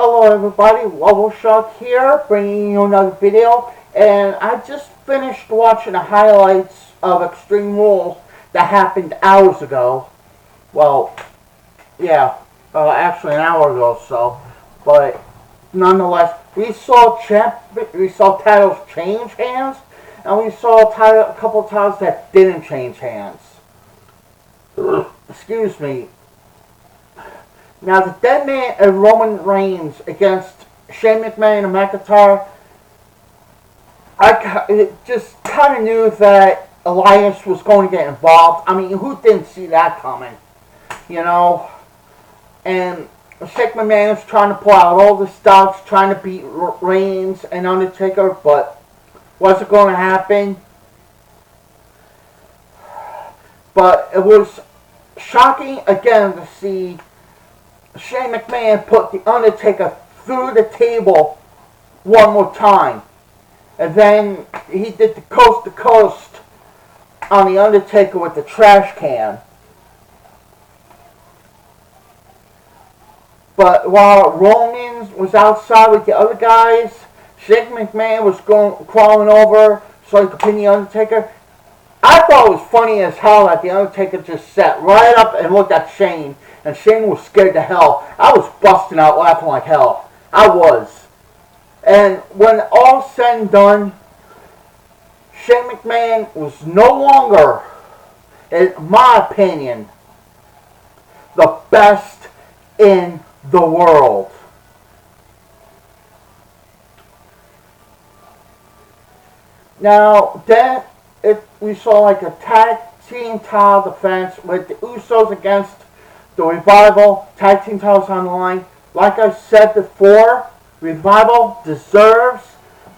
Hello everybody, Level Shark here, bringing you another video, and I just finished watching the highlights of Extreme Rules that happened hours ago. Well, yeah, actually an hour ago or so, but nonetheless, we saw titles change hands, and we saw a couple of titles that didn't change hands. Excuse me. Now, the Dead Man and Roman Reigns against Shane McMahon and McIntyre, I just kind of knew that Elias was going to get involved. I mean, who didn't see that coming? You know? And Shane McMahon is trying to pull out all the stops, trying to beat Reigns and Undertaker, but was it going to happen? But it was shocking again to see Shane McMahon put The Undertaker through the table one more time. And then he did the coast to coast on The Undertaker with the trash can. But while Roman was outside with the other guys, Shane McMahon was crawling over so he could pin The Undertaker. I thought it was funny as hell that The Undertaker just sat right up and looked at Shane. And Shane was scared to hell. I was busting out laughing like hell. I was. And when all said and done, Shane McMahon was no longer, in my opinion, the best in the world. Now, then we saw like a tag team title defense with the Usos against the Revival. Tag team titles on the line. Like I said before, Revival deserves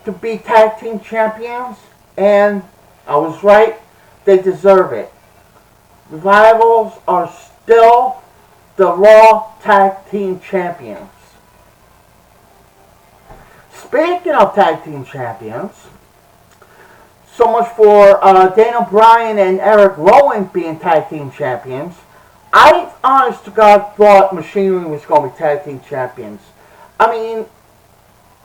to be tag team champions, and I was right. They deserve it. Revivals are still the Raw tag team champions. Speaking of tag team champions, so much for Daniel Bryan and Eric Rowan being tag team champions. I, honest to God, thought Machinery was going to be tag team champions. I mean,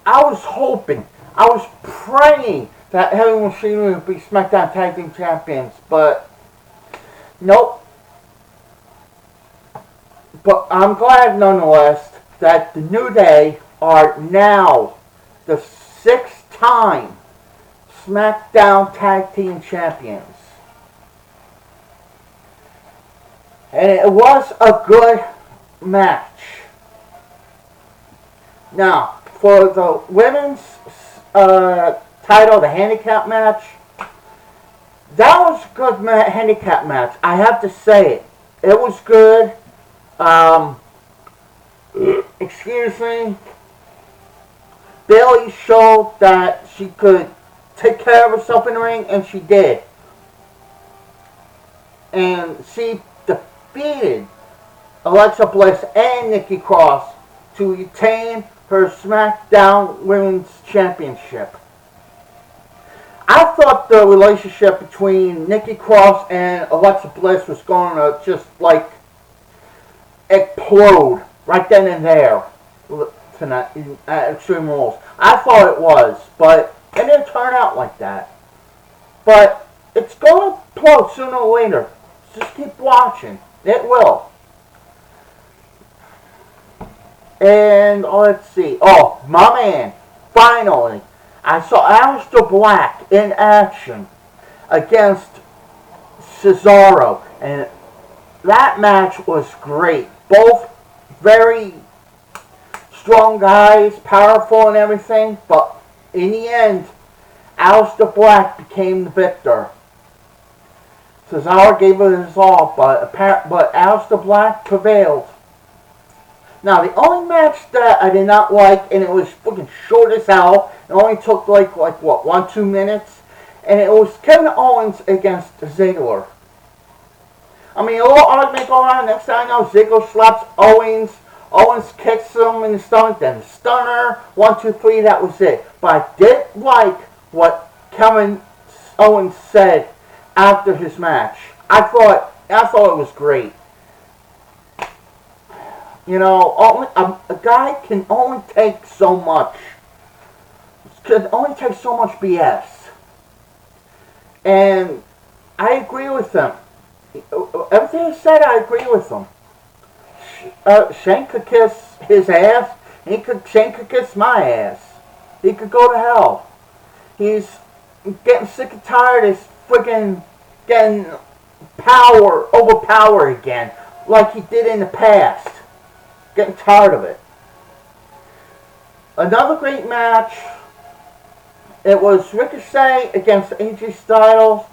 I was hoping, I was praying that Heavy Machinery would be SmackDown tag team champions, but nope. But I'm glad, nonetheless, that the New Day are now the 6th-time SmackDown tag team champions. And it was a good match. Now, for the women's title, the handicap match, that was a good handicap match. I have to say it. It was good. Excuse me. Bayley showed that she could take care of herself in the ring, and she did. And she defeated Alexa Bliss and Nikki Cross to retain her SmackDown Women's Championship. I thought the relationship between Nikki Cross and Alexa Bliss was going to just like explode right then and there tonight at Extreme Rules. I thought it was, but it didn't turn out like that. But it's going to explode sooner or later. Just keep watching. It will. And let's see. Oh, my man. Finally, I saw Aleister Black in action against Cesaro. And that match was great. Both very strong guys, powerful and everything. But in the end, Aleister Black became the victor. Cesaro gave it his all, but Aleister Black prevailed. Now, the only match that I did not like, and it was fucking short as hell, it only took like what, 1-2 minutes, and it was Kevin Owens against Ziggler. I mean, a little argument going on. Next thing I know, Ziggler slaps Owens. Owens kicks him in the stomach, then stunner. 1, 2, 3, that was it. But I did like what Kevin Owens said after his match. I thought it was great. You know, a guy can only take so much. Can only take so much BS. And I agree with him. Everything he said, I agree with him. Shane could kiss his ass. Shane could kiss my ass. He could go to hell. He's getting sick and tired of freaking getting overpowered again, like he did in the past. Getting tired of it. Another great match. It was Ricochet against AJ Styles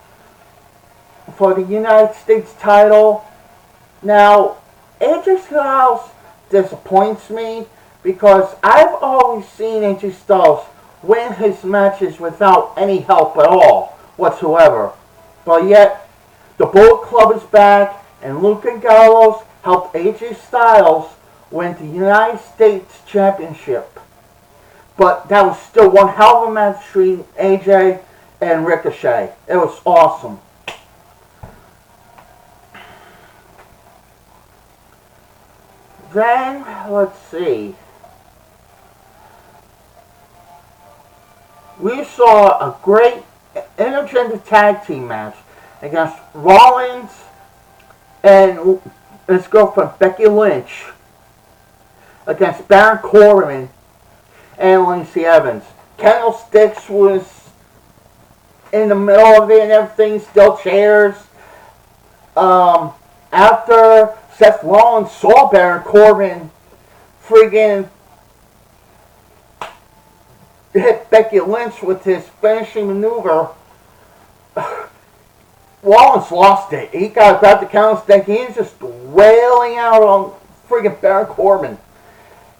for the United States title. Now, AJ Styles disappoints me because I've always seen AJ Styles win his matches without any help at all whatsoever. But yet, the Bullet Club is back, and Luke Gallows helped AJ Styles win the United States Championship. But that was still one hell of a match between AJ and Ricochet. It was awesome. Then, let's see. We saw a great intergender tag team match against Rollins and his girlfriend Becky Lynch against Baron Corbin and Lacey Evans. Candlesticks was in the middle of it and everything, still chairs. After Seth Rollins saw Baron Corbin friggin' hit Becky Lynch with his finishing maneuver, Rollins lost it. He got grabbed the candlestick. He was just wailing out on friggin' Baron Corbin.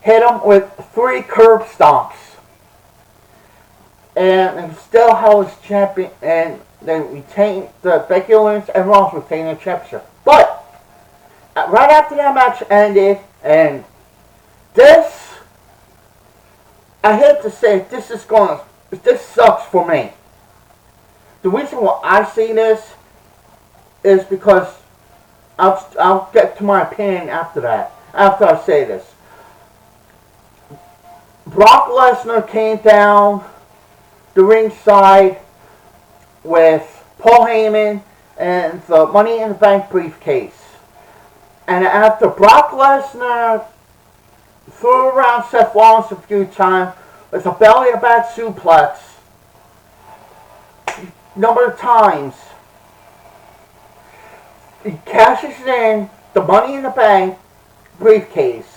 Hit him with 3 curb stomps. And still held his champion. And they retained Becky Lynch and Rollins retained the championship. But right after that match ended, and this, I hate to say it, this sucks for me. The reason why I see this is because I'll get to my opinion after that. After I say this. Brock Lesnar came down the ringside with Paul Heyman and the Money in the Bank briefcase. And after Brock Lesnar threw around Seth Rollins a few times with a belly-to-back suplex, number of times, he cashes in the Money in the Bank briefcase.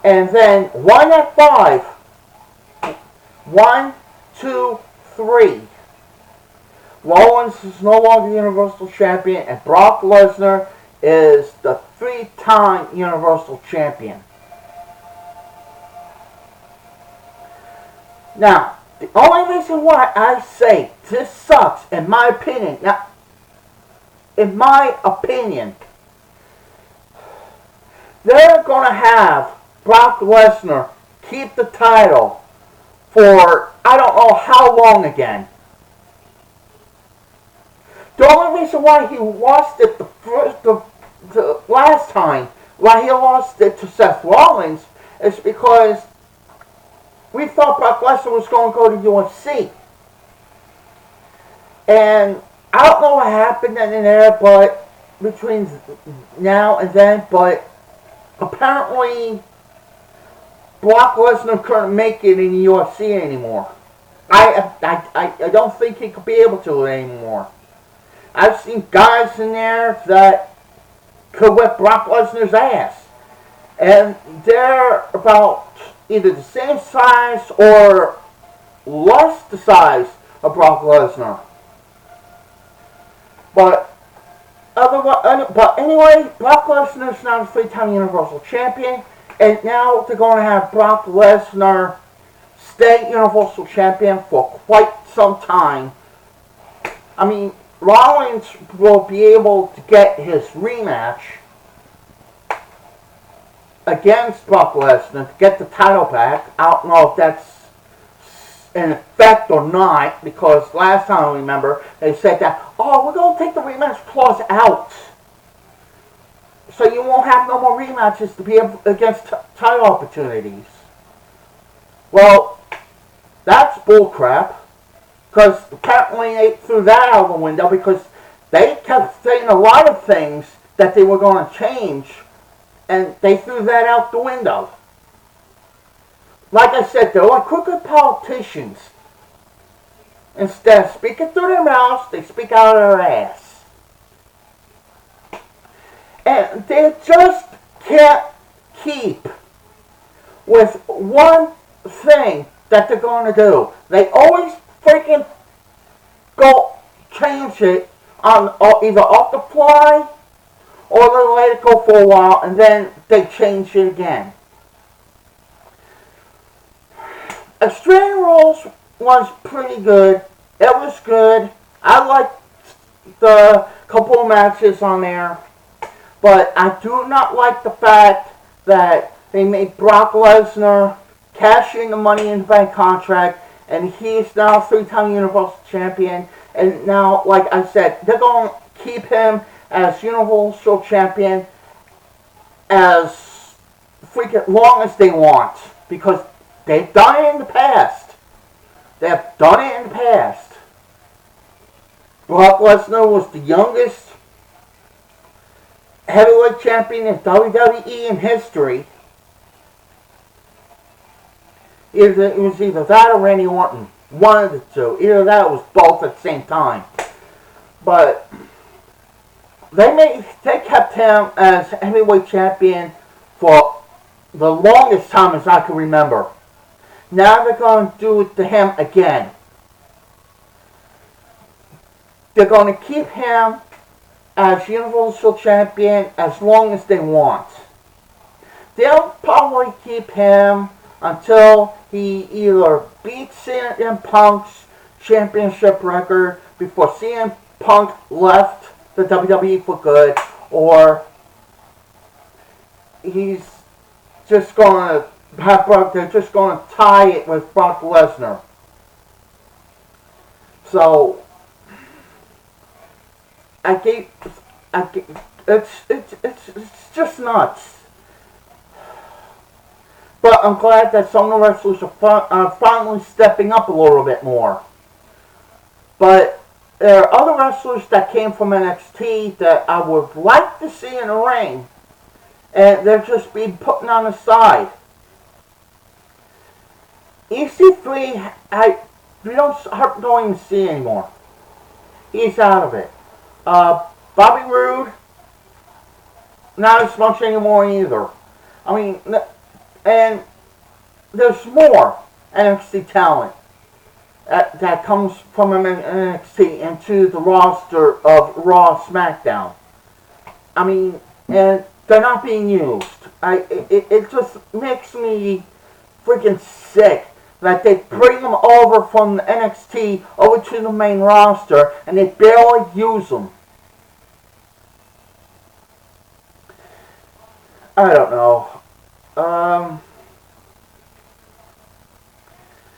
And then 1 at 5. 1, 2, 3. Rollins is no longer Universal Champion, and Brock Lesnar is the 3-time Universal Champion. Now, the only reason why I say this sucks, in my opinion, they're going to have Brock Lesnar keep the title for I don't know how long again. The only reason why he lost it the last time, why he lost it to Seth Rollins, is because we thought Brock Lesnar was going to go to UFC. And I don't know what happened in there, but between now and then, but apparently Brock Lesnar couldn't make it in the UFC anymore. I don't think he could be able to anymore. I've seen guys in there that could whip Brock Lesnar's ass. And they're about either the same size or less the size of Brock Lesnar. But anyway, Brock Lesnar is now the 3-time Universal Champion. And now they're going to have Brock Lesnar stay Universal Champion for quite some time. I mean, Rollins will be able to get his rematch against Brock Lesnar to get the title back. I don't know if that's in effect or not, because last time I remember they said that, oh, we're going to take the rematch clause out. so you won't have no more rematches to be against title opportunities. Well, that's bullcrap. Because apparently they threw that out of the window because they kept saying a lot of things that they were going to change, and they threw that out the window. Like I said, they're like crooked politicians. Instead of speaking through their mouths, they speak out of their ass. And they just can't keep with one thing that they're going to do. They always freaking go change it on either off the fly or they let it go for a while and then they change it again. Extreme Rules was pretty good. It was good. I liked the couple of matches on there. But I do not like the fact that they made Brock Lesnar cash in the Money in the Bank contract, and he is now 3-time Universal Champion. And now, like I said, they're going to keep him as Universal Champion as freaking long as they want, because they've done it in the past. They've done it in the past. Brock Lesnar was the youngest heavyweight champion in WWE in history. It was either that or Randy Orton. One of the two. Either that or was both at the same time. But they kept him as heavyweight champion for the longest time as I can remember. Now they're going to do it to him again. They're going to keep him as Universal Champion as long as they want. They'll probably keep him until he either beats CM Punk's championship record before CM Punk left the WWE for good, or he's just going to have Brock, they're just going to tie it with Brock Lesnar. So it's just nuts. But I'm glad that some of the wrestlers are finally stepping up a little bit more. But there are other wrestlers that came from NXT that I would like to see in the ring, and they're just being put on the side. EC3, we don't even see anymore. He's out of it. Bobby Roode, not as much anymore either. I mean, and there's more NXT talent that comes from NXT into the roster of Raw, SmackDown. I mean, and they're not being used. It just makes me freaking sick that they bring them over from the NXT over to the main roster and they barely use them. I don't know.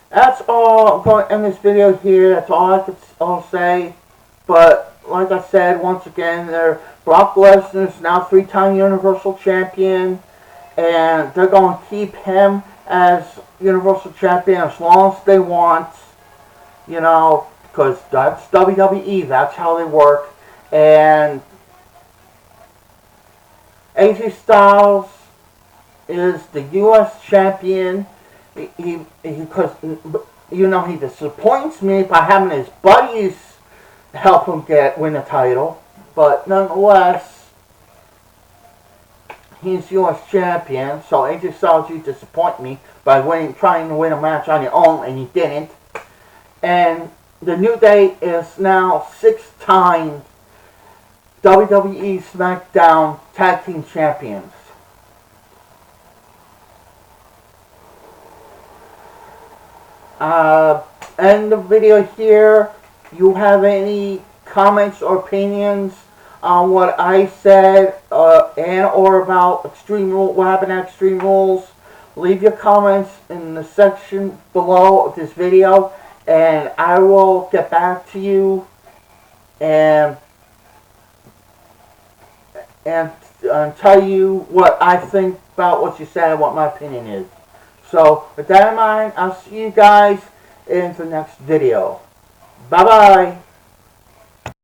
That's all I'm going to end this video here. That's all I could say. But like I said, once again, Brock Lesnar is now 3-time Universal Champion, and they're going to keep him as Universal Champion as long as they want. You know, because that's WWE. That's how they work. And AJ Styles is the U.S. champion. Because, you know, he disappoints me by having his buddies help him win the title. But nonetheless, he's U.S. champion. So AJ Styles, you disappoint me by trying to win a match on your own, and you didn't. And the New Day is now 6-time WWE SmackDown Tag Team Champions. End the video here. You have any comments or opinions on what I said and or about Extreme Rules, what happened at Extreme Rules? Leave your comments in the section below of this video, and I will get back to you and tell you what I think about what you said and what my opinion is. So, with that in mind, I'll see you guys in the next video. Bye-bye.